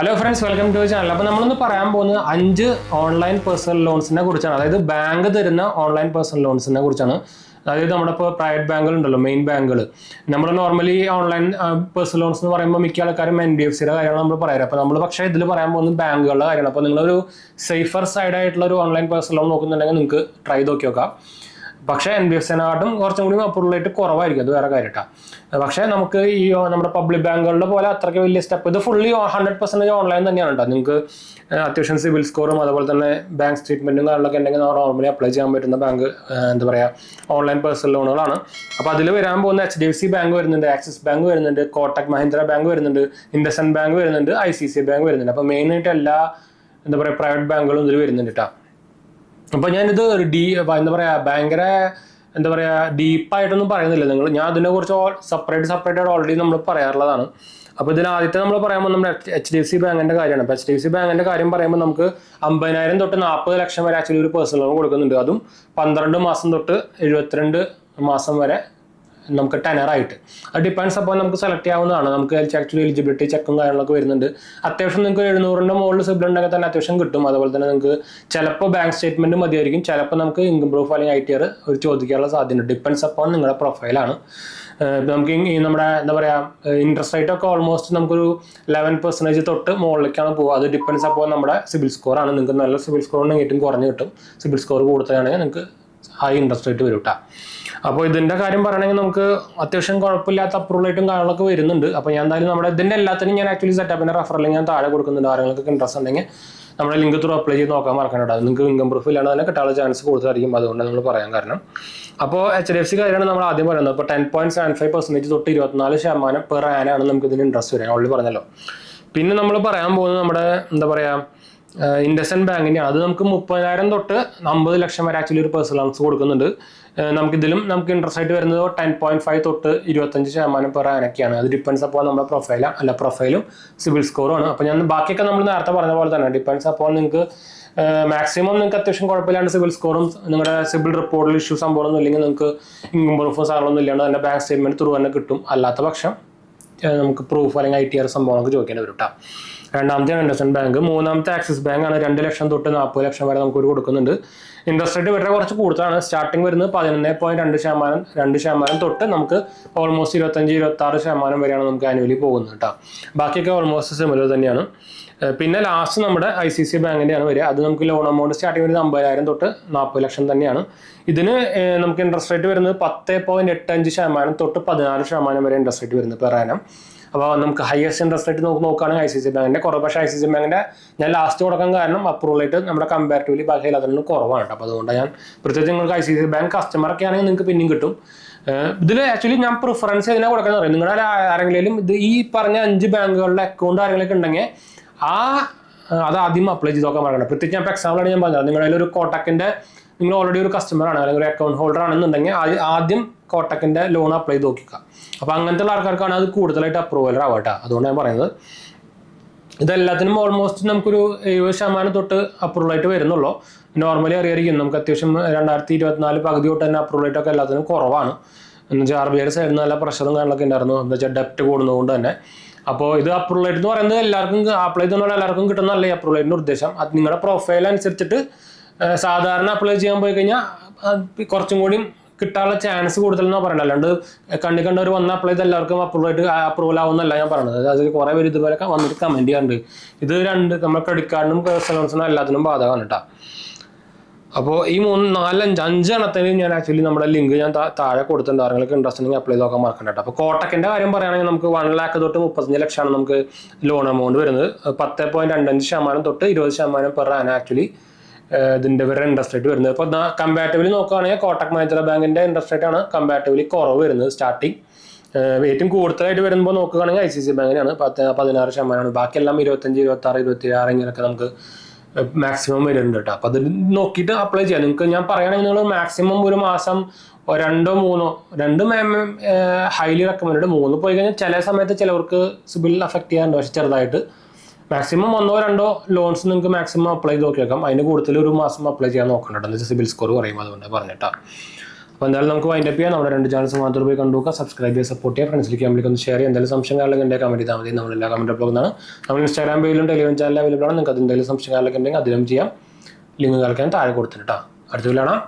Hello friends, welcome to channel. അപ്പോൾ നമ്മളിന്ന് പറയാൻ പോകുന്നത് 5 ഓൺലൈൻ പേഴ്സണൽ ലോൺസിനെ കുറിച്ചാണ്. അതായത് ബാങ്ക് തരുന്ന ഓൺലൈൻ പേഴ്സണൽ ലോൺസിനെ കുറിച്ചാണ്. അതായത് നമ്മുടെ ഇപ്പോൾ പ്രൈവറ്റ് ബാങ്കുകൾ ഉണ്ടല്ലോ, മെയിൻ ബാങ്കുകൾ. നമ്മൾ നോർമലി ഓൺലൈൻ പേഴ്സണൽ ലോൺസ് എന്ന് പറയുമ്പോൾ മിക്ക ആൾക്കാരും NBFCയുടെ കാര്യമാണ് നമ്മൾ പറയാറ്. അപ്പോൾ നമ്മൾ പക്ഷേ ഇതിൽ പറയാൻ പോകുന്നത് ബാങ്കുകളുടെ കാര്യമാണ്. അപ്പോൾ നിങ്ങളൊരു സേഫർ സൈഡ് ആയിട്ടുള്ള ഒരു ഓൺലൈൻ പേഴ്സണൽ ലോൺ നോക്കുന്നുണ്ടെങ്കിൽ നിങ്ങൾക്ക് ട്രൈ നോക്കി നോക്കാം. പക്ഷേ NBFCനെക്കാട്ടും കുറച്ചും കൂടി അപ്രൂവൽ റേറ്റ് കുറവായിരിക്കും, അത് വേറെ കാര്യമായിട്ടാണ്. പക്ഷേ നമുക്ക് ഈ നമ്മുടെ പബ്ലിക് ബാങ്കുകളുടെ പോലെ അത്രയ്ക്ക് വലിയ സ്റ്റെപ്പ്, ഇത് ഫുള്ളി 100% ഓൺലൈൻ തന്നെയാണ് കേട്ടോ. നിങ്ങൾക്ക് അത്യാവശ്യം സിവിൽ സ്കോറും അതുപോലെ തന്നെ ബാങ്ക് സ്റ്റേറ്റ്മെൻറ്റും കാര്യങ്ങളൊക്കെ ഉണ്ടെങ്കിൽ നോർമലി അപ്ലൈ ചെയ്യാൻ പറ്റുന്ന ബാങ്ക് എന്താ പറയുക ഓൺലൈൻ പേഴ്സണൽ ലോണുകളാണ്. അപ്പോൾ അതിൽ വരാൻ പോകുന്ന HDFC ബാങ്ക് വരുന്നുണ്ട്, ആക്സിസ് ബാങ്ക് വരുന്നുണ്ട്, കോട്ടക് മഹീന്ദ്ര ബാങ്ക് വരുന്നുണ്ട്, ഇൻഡസ്ഇൻഡ് ബാങ്ക് വരുന്നുണ്ട്, ICICI ബാങ്ക് വരുന്നുണ്ട്. അപ്പോൾ മെയിനായിട്ട് എല്ലാ എന്താ പറയുക പ്രൈവറ്റ് ബാങ്കുകളും ഇതിൽ വരുന്നുണ്ട് കേട്ടോ. അപ്പോൾ ഞാനിത് എന്താ പറയുക ഭയങ്കര എന്താ പറയുക ഡീപ്പായിട്ടൊന്നും പറയുന്നില്ല. ഞാൻ അതിനെക്കുറിച്ച് സെപ്പറേറ്റ് ഓൾറെഡി നമ്മൾ പറയാറുള്ളതാണ്. അപ്പോൾ ഇതിൽ ആദ്യത്തെ നമ്മൾ പറയുമ്പോൾ നമ്മുടെ HDFC ബാങ്കിൻ്റെ കാര്യമാണ്. അപ്പോൾ HDFC ബാങ്കിൻ്റെ കാര്യം പറയുമ്പോൾ നമുക്ക് 50,000 തൊട്ട് 40 ലക്ഷം വരെ ആക്ച്വലി ഒരു പേഴ്സണൽ ലോൺ കൊടുക്കുന്നുണ്ട്. അതും 12 മാസം തൊട്ട് 72 മാസം വരെ നമുക്ക് ടെനറായിട്ട്. അത് ഡിപ്പെൻഡ്സ് അപ്പോൾ നമുക്ക് സെലക്ട് ചെയ്യാവുന്നതാണ്. നമുക്ക് ആക്ച്വലി എലിജിബിലിറ്റി ചെക്കും കാര്യങ്ങളൊക്കെ വരുന്നുണ്ട്. അത്യാവശ്യം നിങ്ങൾക്ക് 700-ന്റെ മുകളിൽ സിബിൽ ഉണ്ടെങ്കിൽ തന്നെ അത്യാവശ്യം കിട്ടും. അതുപോലെ തന്നെ നിങ്ങൾക്ക് ചിലപ്പോൾ ബാങ്ക് സ്റ്റേറ്റ്മെൻറ്റ് മതിയായിരിക്കും, ചിലപ്പോൾ നമുക്ക് ഇൻകം പ്രൂഫ് അല്ലെങ്കിൽ ITR ഒരു ചോദിക്കാനുള്ള സാധ്യതയുണ്ട്. ഡിപ്പെൻഡ്സ് അപ്പോൾ നിങ്ങളുടെ പ്രൊഫൈലാണ്. നമുക്ക് ഈ നമ്മുടെ എന്താ പറയുക ഇൻട്രസ്റ്റ് റേറ്റ് ഒക്കെ ഓൾമോസ്റ്റ് നമുക്കൊരു 11% തൊട്ട് മുകളിലേക്കാണ് പോകുക. അത് ഡിപ്പെൻഡ്സ് അപ്പോൾ നമ്മുടെ സിബിൽ സ്കോറാണ്. നിങ്ങൾക്ക് നല്ല സിബിൽ സ്കോർ ഉണ്ടെങ്കിൽ ഏറ്റവും കുറഞ്ഞ് കിട്ടും. സിബിൽ സ്കോർ കൂടുതലാണെങ്കിൽ നിങ്ങൾക്ക് ഹൈ ഇൻട്രസ്റ്റ് റേറ്റ് വരും കേട്ടോ. അപ്പോൾ ഇതിൻ്റെ കാര്യം പറയണമെങ്കിൽ നമുക്ക് അത്യാവശ്യം കുഴപ്പമില്ലാത്ത അപ്രൂവൽ റേറ്റും കാര്യങ്ങളൊക്കെ വരുന്നുണ്ട്. അപ്പോൾ ഞാൻ എന്തായാലും നമ്മുടെ ഇതിൻ്റെ എല്ലാത്തിനും ഞാൻ ആക്ച്വലി സെറ്റപ്പിൻ്റെ റെഫറൽ ഞാൻ താഴെ കൊടുക്കുന്നുണ്ട്. ആരെങ്കിലൊക്കെ ഇൻട്രസ്റ്റ് ഉണ്ടെങ്കിൽ നമ്മുടെ ലിങ്ക് ത്രൂ അപ്ലൈ ചെയ്ത് നോക്കാൻ മറക്കാനുണ്ട്. അത് നിങ്ങൾക്ക് ഇൻകം പ്രൂഫ് ഇല്ലാണ്ട് തന്നെ കിട്ടാനുള്ള ചാൻസ് കൂടുതലായിരിക്കും. അതുകൊണ്ട് നമ്മൾ പറയാൻ കാരണം അപ്പോൾ HDFC കാര്യമാണ് നമ്മൾ ആദ്യം പറയുന്നത്. അപ്പോൾ 10.75% തൊട്ട് 24% പെർ ആനാണ് നമുക്ക് ഇതിന് ഇൻട്രസ്റ്റ് വരിക. ഓൾറെഡി പറഞ്ഞല്ലോ. പിന്നെ നമ്മൾ പറയാൻ പോകുന്നത് നമ്മുടെ എന്താ പറയുക ഇൻഡസ്ഇൻഡ് ബാങ്കിൻ്റെ. അത് നമുക്ക് 30,000 തൊട്ട് 50 ലക്ഷം വരെ ആക്ച്വലി ഒരു പേഴ്സണൽ ലോൺസ് കൊടുക്കുന്നുണ്ട്. നമുക്കിതിലും നമുക്ക് ഇൻട്രസ്റ്റ് ആയിട്ട് വരുന്നത് 10.5 തൊട്ട് 25% പെർ ആനൊക്കെയാണ്. അത് ഡിപ്പെൻഡ്സ് അപ്പോൾ നമ്മുടെ പ്രൊഫൈലും സിബിൽ സ്കോറും ആണ്. അപ്പോൾ ഞാൻ ബാക്കിയൊക്കെ നമ്മൾ നേരത്തെ പറഞ്ഞ പോലെ തന്നെ ഡിപ്പെൻഡ്സ് അപ്പോൾ നിങ്ങൾക്ക് മാക്സിമം നിങ്ങൾക്ക് അത്യാവശ്യം കുഴപ്പമില്ലാണ്ട് സിബിൽ സ്കോറും നിങ്ങളുടെ സിബിൽ റിപ്പോർട്ടിൽ ഇഷ്യൂ സംഭവമൊന്നും ഇല്ലെങ്കിൽ നിങ്ങൾക്ക് ഇൻകം പ്രൂഫും സാധനങ്ങളൊന്നും ഇല്ലാണ്ട് തന്നെ ബാങ്ക് സ്റ്റേറ്റ്മെൻറ്റ് ത്രൂ തന്നെ കിട്ടും. അല്ലാത്ത പക്ഷം നമുക്ക് പ്രൂഫ് അല്ലെങ്കിൽ ITR സംഭവങ്ങളൊക്കെ ചോദിക്കേണ്ടി വരും കേട്ടോ. രണ്ടാമത്തെയാണ് ഇൻഡസ്ഇൻഡ് ബാങ്ക്. മൂന്നാമത്തെ ആക്സിസ് ബാങ്ക് ആണ്. 2 ലക്ഷം തൊട്ട് 40 ലക്ഷം വരെ നമുക്ക് കൊടുക്കുന്നുണ്ട്. ഇൻട്രസ്റ്റ് റേറ്റ് വളരെ കുറച്ച് കൂടുതലാണ്. സ്റ്റാർട്ടിങ് വരുന്നത് 11.2% തൊട്ട് നമുക്ക് ഓൾമോസ്റ്റ് 25-26% വരെയാണ് നമുക്ക് ആനുവലി പോകുന്നത് കേട്ടോ. ബാക്കിയൊക്കെ ഓൾമോസ്റ്റ് സിമിലർ തന്നെയാണ്. പിന്നെ ലാസ്റ്റ് നമ്മുടെ ICICI ബാങ്കിൻ്റെയാണ് വരിക. അത് നമുക്ക് ലോൺ എമൗണ്ട് സ്റ്റാർട്ടിങ് വരുന്നത് 50,000 തൊട്ട് 40 ലക്ഷം തന്നെയാണ്. ഇതിന് നമുക്ക് ഇൻട്രസ്റ്റ് റേറ്റ് വരുന്നത് 10.85% തൊട്ട് 16% വരെ ഇൻട്രസ്റ്റ് റേറ്റ് വരുന്നത് പെർ ആനം. അപ്പോൾ നമുക്ക് ഹയസ്റ്റ് ഇൻട്രസ്റ്റ് റേറ്റ് നോക്കുകയാണെങ്കിൽ ICICI ബാങ്കിൻ്റെ കുറവ്. പക്ഷേ ICICI ബാങ്കിൻ്റെ ഞാൻ ലാസ്റ്റ് കൊടുക്കാൻ കാരണം അപ്രൂവൽ റേറ്റ് നമ്മുടെ കമ്പാരിറ്റീവ്ലി ബാക്കി എല്ലാത്തിനും കുറവാണ്. അപ്പോൾ അതുകൊണ്ട് ഞാൻ പ്രത്യേകിച്ച് നിങ്ങൾക്ക് ICICI ബാങ്ക് കസ്റ്റമറൊക്കെ ആണെങ്കിൽ നിങ്ങൾക്ക് പിന്നെയും കിട്ടും. ഇതിൽ ആക്ച്വലി ഞാൻ പ്രിഫറൻസ് ഇതിനെ കൊടുക്കാൻ പറയും. നിങ്ങളുടെ ആരെങ്കിലും ഇത് ഈ പറഞ്ഞ 5 ബാങ്കുകളുടെ അക്കൗണ്ട് ആരെങ്കിലും ഉണ്ടെങ്കിൽ അത് ആദ്യം അപ്ലൈ ചെയ്ത് നോക്കാൻ പറയണം. പ്രത്യേകിച്ച് ഞാൻ ഇപ്പോൾ എക്സാമ്പിളാണ് ഞാൻ പറഞ്ഞത്. നിങ്ങളുടെ ഒരു കോട്ടക്കിൻ്റെ നിങ്ങൾ ഓൾറെഡി ഒരു കസ്റ്റമറാണ് അല്ലെങ്കിൽ ഒരു അക്കൗണ്ട് ഹോൾഡർ ആണെന്നുണ്ടെങ്കിൽ ആദ്യം കോട്ടക്കിൻ്റെ ലോൺ അപ്ലൈ ചെയ്ത് നോക്കുക. അപ്പോൾ അങ്ങനത്തെ ഉള്ള ആൾക്കാർക്കാണ് അത് കൂടുതലായിട്ട് അപ്രൂവൽ ആവട്ടെ. അതുകൊണ്ട് ഞാൻ പറയുന്നത് ഇതെല്ലാത്തിനും ഓൾമോസ്റ്റ് നമുക്കൊരു 70% തൊട്ട് അപ്രൂവൽ ആയിട്ട് വരുന്നുള്ളൂ. നോർമലി അറിയായിരിക്കും നമുക്ക് അത്യാവശ്യം 2024 പകുതി തൊട്ട് തന്നെ അപ്രൂവൽ റേറ്റൊക്കെ എല്ലാത്തിനും കുറവാണ്. എന്ന് വെച്ചാൽ RBIയുടെ സൈഡിൽ നിന്ന് നല്ല പ്രഷറും കാര്യങ്ങളൊക്കെ ഉണ്ടായിരുന്നു. എന്താ വെച്ചാൽ ഡെപ്റ്റ് കൂടുന്നതുകൊണ്ട് തന്നെ. അപ്പോൾ ഇത് അപ്രൂവൽ റേറ്റ് എന്ന് പറയുന്നത് എല്ലാവർക്കും അപ്ലൈ ചെയ്യുന്നുള്ള എല്ലാവർക്കും കിട്ടുന്നതല്ല ഈ അപ്രൂവൽ റേറ്റിൻ്റെ ഉദ്ദേശം. അത് നിങ്ങളുടെ പ്രൊഫൈൽ അനുസരിച്ചിട്ട് സാധാരണ അപ്ലൈ ചെയ്യാൻ പോയി കഴിഞ്ഞാൽ കുറച്ചും കൂടി കിട്ടാനുള്ള ചാൻസ് കൂടുതലെന്നാണ് പറയുന്നത്. അല്ലാണ്ട് കണ്ടവർ വന്ന് അപ്ലൈ ചെയ്ത് എല്ലാവർക്കും അപ്രൂവൽ ആവുന്നല്ല ഞാൻ പറയുന്നത്. അതിൽ കുറേ പേര് ഇതുപോലെ വന്നിട്ട് കമൻറ്റ് ചെയ്യാറുണ്ട്. ഇത് നമ്മുടെ ക്രെഡിറ്റ് കാർഡിനും പേഴ്സണൽ ലോൺസിനും എല്ലാത്തിനും ബാധകമാണ് കേട്ടോ. അപ്പോൾ ഈ 3, 4, 5 എണ്ണത്തിന് ഞാൻ ആക്ച്വലി നമ്മുടെ ലിങ്ക് ഞാൻ താഴെ കൊടുത്തിട്ടുണ്ട്. ആരെങ്കിലും ഇൻട്രസ്റ്റ് ഉണ്ടെങ്കിൽ അപ്ലൈ ചെയ്ത് നോക്കാൻ മറക്കണ്ട കേട്ടോ. അപ്പോൾ കോട്ടക്കിൻ്റെ കാര്യം പറയുകയാണെങ്കിൽ നമുക്ക് 1 ലക്ഷം തൊട്ട് 35 ലക്ഷമാണ് നമുക്ക് ലോൺ എമൗണ്ട് വരുന്നത്. 10.25% തൊട്ട് 20% പെർ ആന ആക്ച്വലി ഇതിൻ്റെ വരെ ഇൻട്രസ്റ്റ് റേറ്റ് വരുന്നത്. അപ്പോൾ കമ്പാരിറ്റീവ്ലി നോക്കുകയാണെങ്കിൽ കോട്ടക് മഹീന്ദ്ര ബാങ്കിൻ്റെ ഇൻട്രസ്റ്റ് റേറ്റ് ആണ് കമ്പാരിറ്റീവ്ലി കുറവ് വരുന്നത് സ്റ്റാർട്ടിങ്. ഏറ്റവും കൂടുതലായിട്ട് വരുമ്പോൾ നോക്കുകയാണെങ്കിൽ ICICI ബാങ്കിനാണ് 16%. ബാക്കിയെല്ലാം 25, 26, 27 ഇങ്ങനെയൊക്കെ നമുക്ക് മാക്സിമം വരുന്നുണ്ട് കേട്ടോ. അപ്പോൾ അത് നോക്കിയിട്ട് അപ്ലൈ ചെയ്യാം. നിങ്ങൾക്ക് ഞാൻ പറയുകയാണെങ്കിൽ നിങ്ങൾ മാക്സിമം ഒരു മാസം 2 3 ഹൈലി റെക്കമെൻഡ്. 3 പോയി കഴിഞ്ഞാൽ ചില സമയത്ത് ചിലവർക്ക് സിബിൽ അഫക്റ്റ് ചെയ്യാറുണ്ട്. പക്ഷേ ചെറുതായിട്ട് മാക്സിമം 1 2 ലോൺസ് നിങ്ങൾക്ക് മാക്സിമം അപ്ലൈ ചെയ്ത് നോക്കിയേക്കാം. അതിന് കൂടുതൽ ഒരു മാസം അപ്ലൈ ചെയ്യാൻ നോക്കണ്ട. എന്ന് വെച്ചാൽ സിബിൽ സ്കോർ കുറയും. അതുകൊണ്ട് പറഞ്ഞിട്ടാണ്. അപ്പോൾ എന്തായാലും നമുക്ക് വൈൻഡപ്പ് ചെയ്യാം. നമ്മുടെ 2 ചാനൽസ് മാത്രം പോയി കണ്ടുനോക്കുക, സബ്സ്ക്രൈബ് ചെയ്യുക, സപ്പോർട്ട് ചെയ്യുക, ഫ്രണ്ട്സിലേക്ക് ഫാമിലിക്ക് ഒന്ന് ഷെയർ ചെയ്യുക. എന്തെങ്കിലും സംശയം കാര്യങ്ങളൊക്കെ ഉണ്ടെങ്കിൽ കമൻറ്റ് ചെയ്താൽ മതി. നമ്മളെല്ലാ കമൻറ്റ് ബ്ലോഗാണ്. നമ്മൾ ഇൻസ്റ്റാഗ്രാം പേജിലും ടെലിഗ്രാം ചാനലിൽ അവൈലബിൾ ആണ്. നിങ്ങൾക്ക് എന്തെങ്കിലും സംശയം കാര്യങ്ങളൊക്കെ ഉണ്ടെങ്കിൽ അതിലും ചെയ്യാം. ലിങ്ക് കാണിക്കാൻ താഴെ കൊടുത്തിട്ടാ. അടുത്ത വീഡിയോ കാണാം.